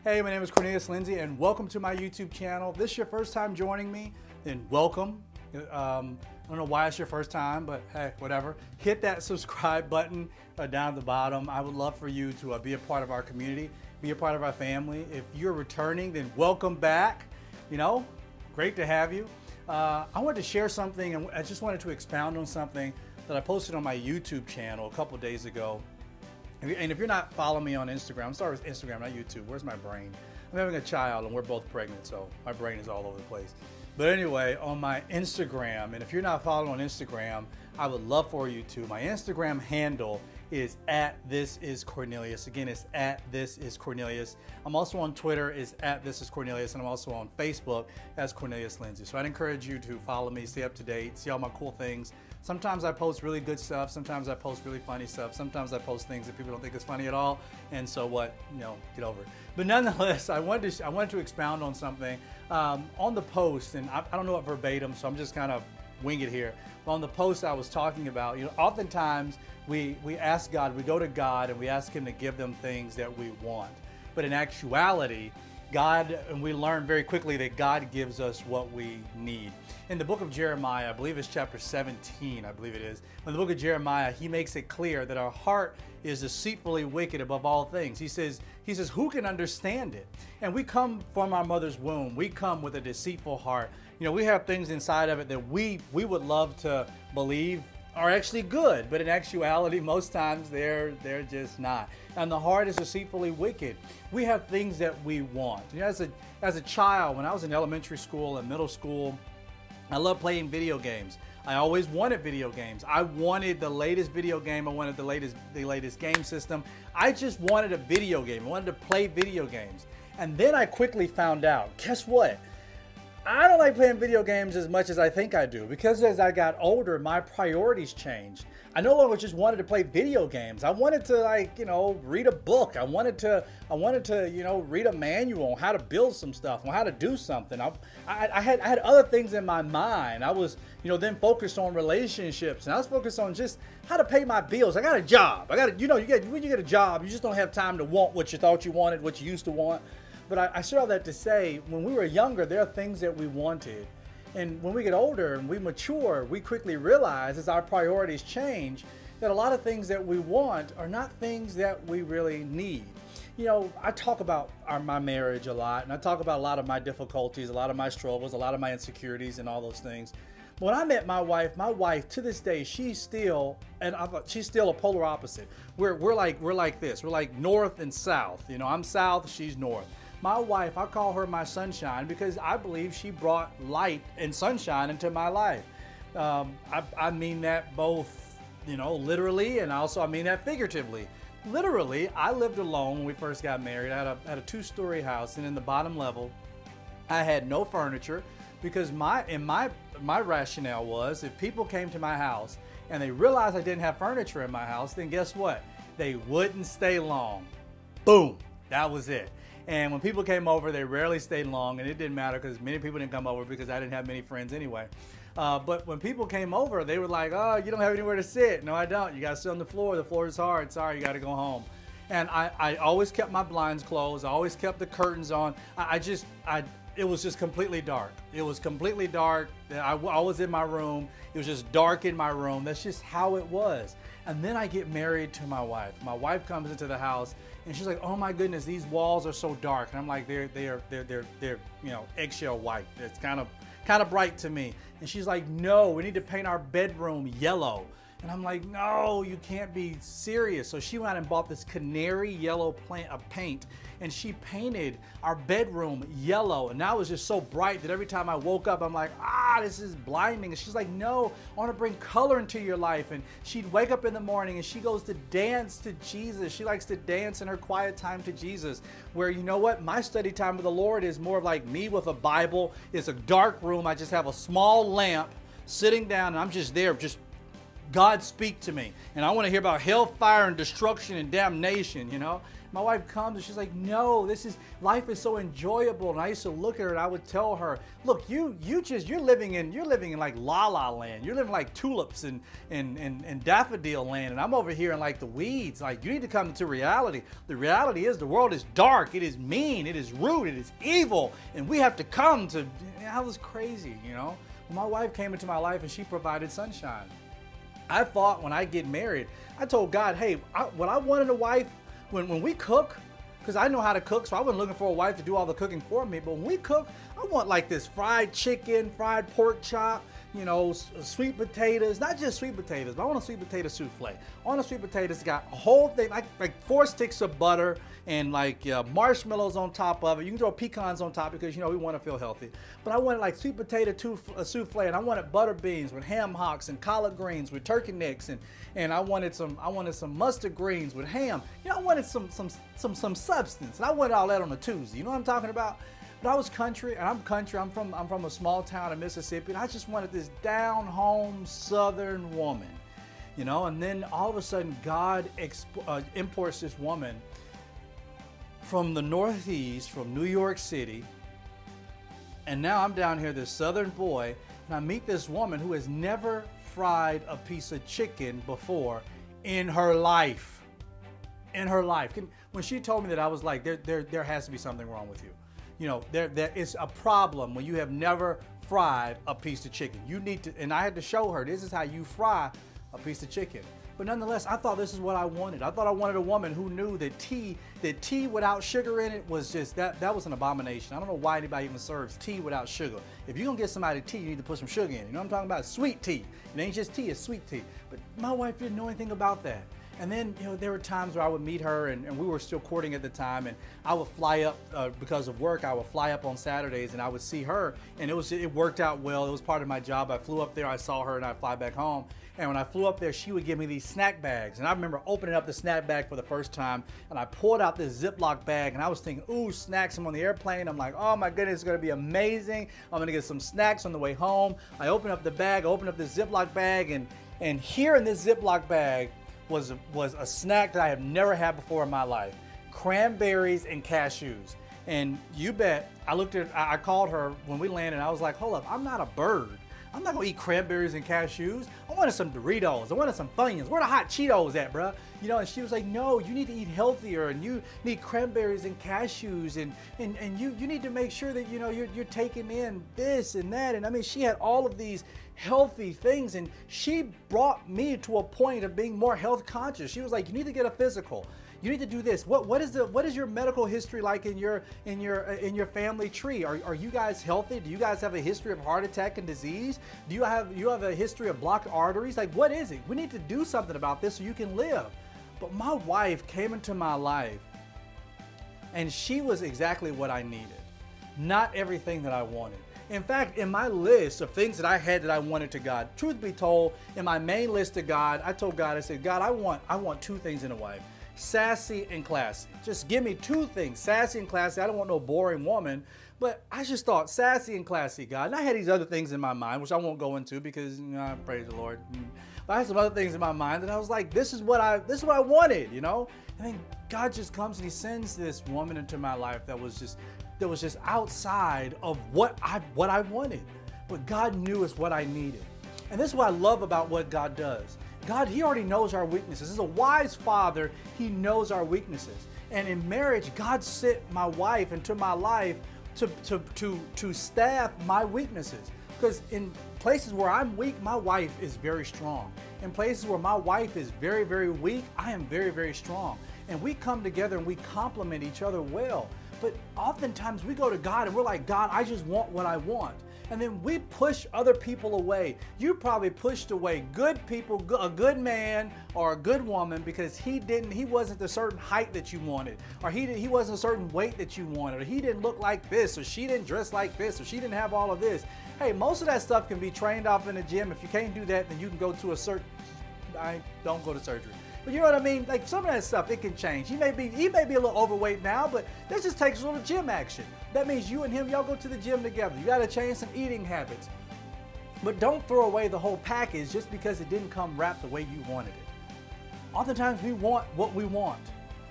Hey, my name is Cornelius and welcome to my YouTube channel. If this is your first time joining me, then welcome. I don't know why it's your first time, but hey, whatever. Hit that subscribe button down at the bottom. I would love for you to be a part of our community, be a part of our family. If you're returning, then welcome back. You know, great to have you. I wanted to share something, and I just wanted to expound on something that I posted on my YouTube channel a couple days ago. And if you're not following me on Instagram, I'm sorry, it's Instagram, not YouTube. Where's my brain? I'm having a child and we're both pregnant, so my brain is all over the place. But anyway, on my Instagram, and if you're not following on Instagram, I would love for you to. My Instagram handle is @thisiscornelius. Again, it's @thisiscornelius. I'm also on Twitter, is @thisiscornelius, and I'm also on Facebook as Cornelius Lindsay. So I'd encourage you to follow me, stay up to date, see all my cool things. Sometimes I post really good stuff. Sometimes I post really funny stuff. Sometimes I post things that people don't think is funny at all. And so what? You know, get over it. But nonetheless, I wanted to expound on something on the post, and I don't know it verbatim, so I'm just kind of wing it here. But on the post I was talking about, you know, oftentimes we ask God, we go to God and we ask Him to give them things that we want. But in actuality, God, and we learn very quickly that God gives us what we need. In the book of Jeremiah, I believe it's chapter 17, I believe it is. In the book of Jeremiah, he makes it clear that our heart is deceitfully wicked above all things. He says, who can understand it? And we come from our mother's womb. We come with a deceitful heart. You know, we have things inside of it that we would love to believe are actually good, but in actuality, most times they're just not. And the heart is deceitfully wicked. We have things that we want. You know, as a child, when I was in elementary school and middle school, I loved playing video games. I always wanted video games. I wanted the latest video game. I wanted the latest game system. I just wanted a video game. I wanted to play video games. And then I quickly found out, guess what? I don't like playing video games as much as I think I do, because as I got older, my priorities changed. I no longer just wanted to play video games. I wanted to, like, you know, read a book. I wanted to, you know, read a manual on how to build some stuff, on how to do something. I had other things in my mind. I was, you know, then focused on relationships, and I was focused on just how to pay my bills. I got a job. You know, when you get a job, you just don't have time to want what you thought you wanted, what you used to want. But I say all that to say, when we were younger, there are things that we wanted. And when we get older and we mature, we quickly realize, as our priorities change, that a lot of things that we want are not things that we really need. You know, I talk about my marriage a lot, and I talk about a lot of my difficulties, a lot of my struggles, a lot of my insecurities, and all those things. When I met my wife to this day, she's still a polar opposite. We're like this. We're like north and south. You know, I'm south, she's north. My wife, I call her my sunshine because I believe she brought light and sunshine into my life. I mean that both, you know, literally, and also I mean that figuratively. Literally, I lived alone when we first got married. I had a two-story house, and in the bottom level, I had no furniture because my rationale was, if people came to my house and they realized I didn't have furniture in my house, then guess what? They wouldn't stay long. Boom, that was it. And when people came over, they rarely stayed long, and it didn't matter because many people didn't come over because I didn't have many friends anyway. But when people came over, they were like, oh, you don't have anywhere to sit. No, I don't. You got to sit on the floor. The floor is hard. Sorry, you got to go home. And I always kept my blinds closed. I always kept the curtains on. It was just completely dark. It was completely dark. I was in my room. It was just dark in my room. That's just how it was. And then I get married to my wife. My wife comes into the house and she's like, "Oh my goodness, these walls are so dark." And I'm like, "They're you know, eggshell white. It's kind of bright to me." And she's like, "No, we need to paint our bedroom yellow." And I'm like, "No, you can't be serious." So she went out and bought this canary yellow paint, and she painted our bedroom yellow. And now it was just so bright that every time I woke up, I'm like, this is blinding. And she's like, "No, I want to bring color into your life." And she'd wake up in the morning and she goes to dance to Jesus. She likes to dance in her quiet time to Jesus, where, you know what, my study time with the Lord is more like me with a Bible. It's a dark room. I just have a small lamp sitting down, and I'm just there, just God, speak to me. And I want to hear about hellfire and destruction and damnation, you know. My wife comes and she's like, no, life is so enjoyable. And I used to look at her and I would tell her, look, you're living in like La La Land. You're living like tulips and daffodil land. And I'm over here in like the weeds. Like, you need to come to reality. The reality is the world is dark. It is mean. It is rude. It is evil. And we have to come to, I was crazy, you know. My wife came into my life and she provided sunshine. I thought when I get married, I told God, hey, what I wanted a wife, when we cook, because I know how to cook, so I wasn't looking for a wife to do all the cooking for me, but when we cook, I want like this fried chicken, fried pork chop, you know, sweet potatoes, not just sweet potatoes, but I want a sweet potato souffle. I want a sweet potato that's got a whole thing, like 4 sticks of butter and like marshmallows on top of it. You can throw pecans on top because, you know, we want to feel healthy. But I wanted like sweet potato souffle, and I wanted butter beans with ham hocks and collard greens with turkey necks, and I wanted some mustard greens with ham. You know, I wanted some substance, and I wanted all that on a Tuesday. You know what I'm talking about? But I was country, and I'm country. I'm from a small town in Mississippi, and I just wanted this down-home Southern woman, you know. And then all of a sudden, God imports this woman from the Northeast, from New York City, and now I'm down here, this Southern boy, and I meet this woman who has never fried a piece of chicken before in her life. In her life. When she told me that, I was like, there has to be something wrong with you. You know, there is a problem when you have never fried a piece of chicken. You need to, and I had to show her, this is how you fry a piece of chicken. But nonetheless, I thought this is what I wanted. I thought I wanted a woman who knew that tea without sugar in it was just, that was an abomination. I don't know why anybody even serves tea without sugar. If you're gonna get somebody tea, you need to put some sugar in it. You know what I'm talking about? Sweet tea. It ain't just tea, it's sweet tea. But my wife didn't know anything about that. And then, you know, there were times where I would meet her, and we were still courting at the time, and I would fly up because of work. I would fly up on Saturdays, and I would see her, and it worked out well. It was part of my job. I flew up there, I saw her, and I'd fly back home. And when I flew up there, she would give me these snack bags. And I remember opening up the snack bag for the first time, and I pulled out this Ziploc bag, and I was thinking, ooh, snacks. I'm on the airplane. I'm like, oh my goodness, it's gonna be amazing. I'm gonna get some snacks on the way home. I opened up the bag, I opened up this Ziploc bag, and here in this Ziploc bag was a snack that I have never had before in my life. Cranberries and cashews. And you bet, I called her when we landed, and I was like, hold up, I'm not a bird. I'm not gonna eat cranberries and cashews. I wanted some Doritos, I wanted some Funyuns. Where the hot Cheetos at, bruh? You know, and she was like, no, you need to eat healthier, and you need cranberries and cashews, and you need to make sure that, you know, you're taking in this and that. And I mean, she had all of these healthy things, and she brought me to a point of being more health conscious. She was like, you need to get a physical. You need to do this. What is your medical history like in your family tree? Are you guys healthy? Do you guys have a history of heart attack and disease? Do you have a history of blocked arteries? Like, what is it? We need to do something about this so you can live. But my wife came into my life, and she was exactly what I needed. Not everything that I wanted. In fact, in my list of things that I had that I wanted to God, truth be told, in my main list to God, I told God, I said, God, I want 2 things in a wife. Sassy and classy. Just give me 2 things, sassy and classy. I don't want no boring woman, but I just thought sassy and classy, God. And I had these other things in my mind, which I won't go into because, you know, praise the Lord. But I had some other things in my mind, and I was like, this is what I wanted, you know? And then God just comes and he sends this woman into my life that was just outside of what I wanted. But God knew it's what I needed. And this is what I love about what God does. God, he already knows our weaknesses. As a wise father, he knows our weaknesses. And in marriage, God sent my wife into my life to staff my weaknesses. Because in places where I'm weak, my wife is very strong. In places where my wife is very, very weak, I am very, very strong. And we come together and we complement each other well. But oftentimes we go to God and we're like, God, I just want what I want. And then we push other people away. You probably pushed away good people, a good man or a good woman because he wasn't the certain height that you wanted, or he wasn't a certain weight that you wanted, or he didn't look like this, or she didn't dress like this, or she didn't have all of this. Hey, most of that stuff can be trained off in the gym. If you can't do that, then you can go to don't go to surgery. But you know what I mean? Like some of that stuff, it can change. He may be a little overweight now, but that just takes a little gym action. That means you and him, y'all go to the gym together. You got to change some eating habits. But don't throw away the whole package just because it didn't come wrapped the way you wanted it. Oftentimes we want what we want.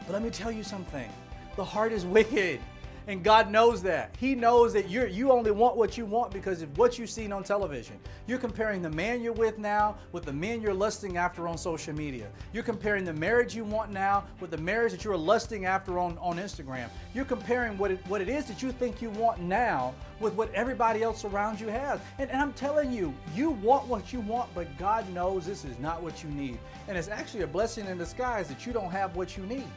But let me tell you something. The heart is wicked. And God knows that. He knows that you only want what you want because of what you've seen on television. You're comparing the man you're with now with the man you're lusting after on social media. You're comparing the marriage you want now with the marriage that you're lusting after on Instagram. You're comparing what it is that you think you want now with what everybody else around you has. And I'm telling you, you want what you want, but God knows this is not what you need. And it's actually a blessing in disguise that you don't have what you need.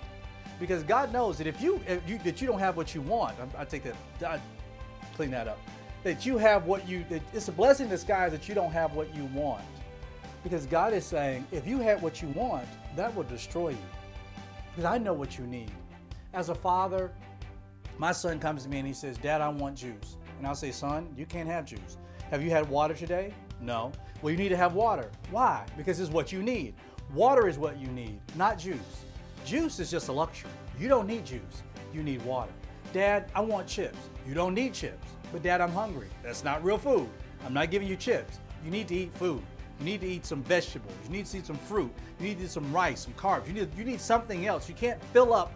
Because God knows that if you don't have what you want, I clean that up. That you have it's a blessing in disguise that you don't have what you want. Because God is saying, if you had what you want, that will destroy you. Because I know what you need. As a father, my son comes to me and he says, Dad, I want juice. And I'll say, son, you can't have juice. Have you had water today? No. Well, you need to have water. Why? Because it's what you need. Water is what you need, not juice. Juice is just a luxury. You don't need juice. You need water. Dad, I want chips. You don't need chips. But Dad, I'm hungry. That's not real food. I'm not giving you chips. You need to eat food. You need to eat some vegetables. You need to eat some fruit. You need to eat some rice, some carbs. You need something else. You can't fill up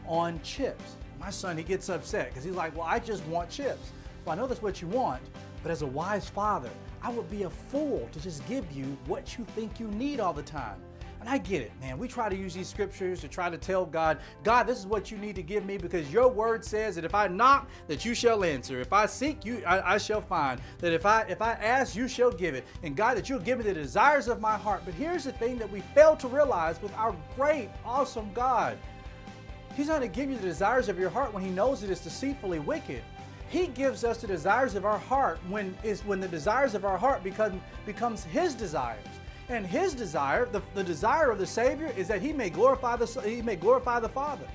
on chips. My son, he gets upset because he's like, well, I just want chips. Well, I know that's what you want, but as a wise father, I would be a fool to just give you what you think you need all the time. And I get it, man. We try to use these scriptures to try to tell God, God, this is what you need to give me because your word says that if I knock, that you shall answer. If I seek you, I shall find. That if I ask, you shall give it. And God, that you'll give me the desires of my heart. But here's the thing that we fail to realize with our great, awesome God. He's not going to give you the desires of your heart when he knows it is deceitfully wicked. He gives us the desires of our heart when the desires of our heart becomes his desires. And his desire, the desire of the Savior, is that he may glorify the Father.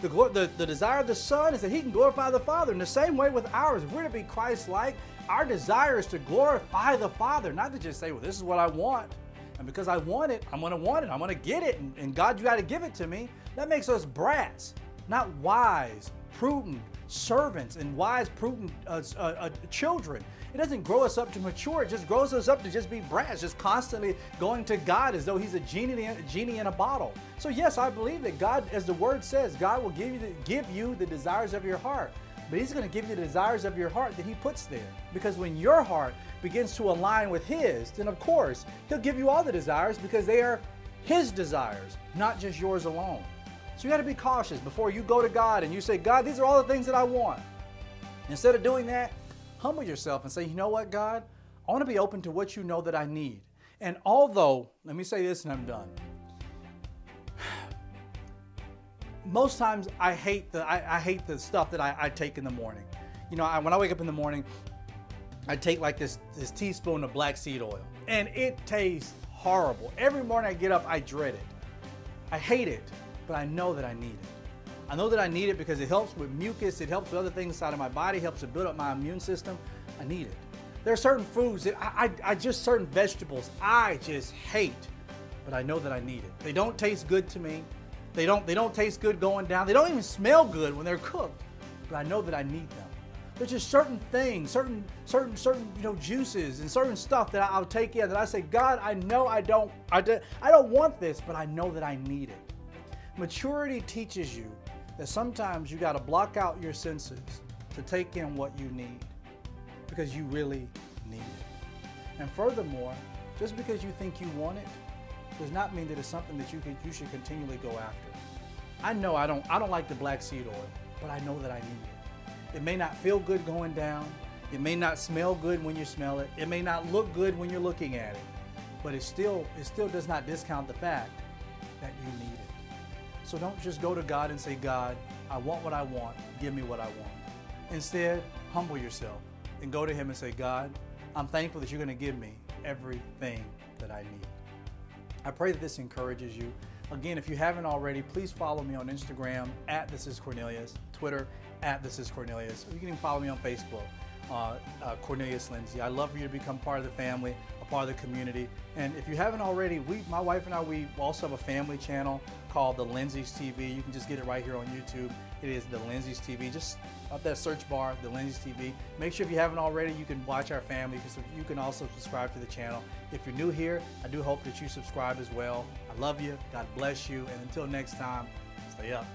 The desire of the Son is that he can glorify the Father. In the same way with ours, if we're to be Christ-like, our desire is to glorify the Father, not to just say, well, this is what I want. And because I want it, I'm going to want it. I'm going to get it. And God, you got to give it to me. That makes us brats, not wise, prudent servants and wise, prudent children. It doesn't grow us up to mature. It just grows us up to just be brats, just constantly going to God as though he's a genie in a bottle. So yes, I believe that God, as the word says, God will give you the desires of your heart. But he's going to give you the desires of your heart that he puts there. Because when your heart begins to align with his, then of course, he'll give you all the desires because they are his desires, not just yours alone. So you got to be cautious before you go to God and you say, God, these are all the things that I want. Instead of doing that, humble yourself and say, you know what, God? I want to be open to what you know that I need. And although, let me say this and I'm done. Most times I hate the stuff that I take in the morning. You know, when I wake up in the morning, I take like this teaspoon of black seed oil and it tastes horrible. Every morning I get up, I dread it. I hate it, but I know that I need it. I know that I need it because it helps with mucus, it helps with other things inside of my body, helps to build up my immune system. I need it. There are certain foods that certain vegetables I just hate, but I know that I need it. They don't taste good to me. They don't taste good going down. They don't even smell good when they're cooked, but I know that I need them. There's just certain things, certain juices and certain stuff that I'll take in that I say, God, I know I don't want this, but I know that I need it. Maturity teaches you that sometimes you got to block out your senses to take in what you need because you really need it. And furthermore, just because you think you want it does not mean that it's something that you should continually go after. I know I don't like the black seed oil, but I know that I need it. It may not feel good going down. It may not smell good when you smell it. It may not look good when you're looking at it, but it still does not discount the fact that you need it. So don't just go to God and say, God, I want what I want. Give me what I want. Instead, humble yourself and go to him and say, God, I'm thankful that you're going to give me everything that I need. I pray that this encourages you. Again, if you haven't already, please follow me on Instagram @ThisIsCornelius, Twitter @ThisIsCornelius. You can even follow me on Facebook, Cornelius Lindsay. I'd love for you to become part of the family, a part of the community. And if you haven't already, my wife and I, we also have a family channel called The Lindsay's TV. You can just get it right here on YouTube. It is The Lindsay's TV. Just up that search bar, The Lindsay's TV. Make sure if you haven't already, you can watch our family. You can also subscribe to the channel. If you're new here, I do hope that you subscribe as well. I love you. God bless you. And until next time, stay up.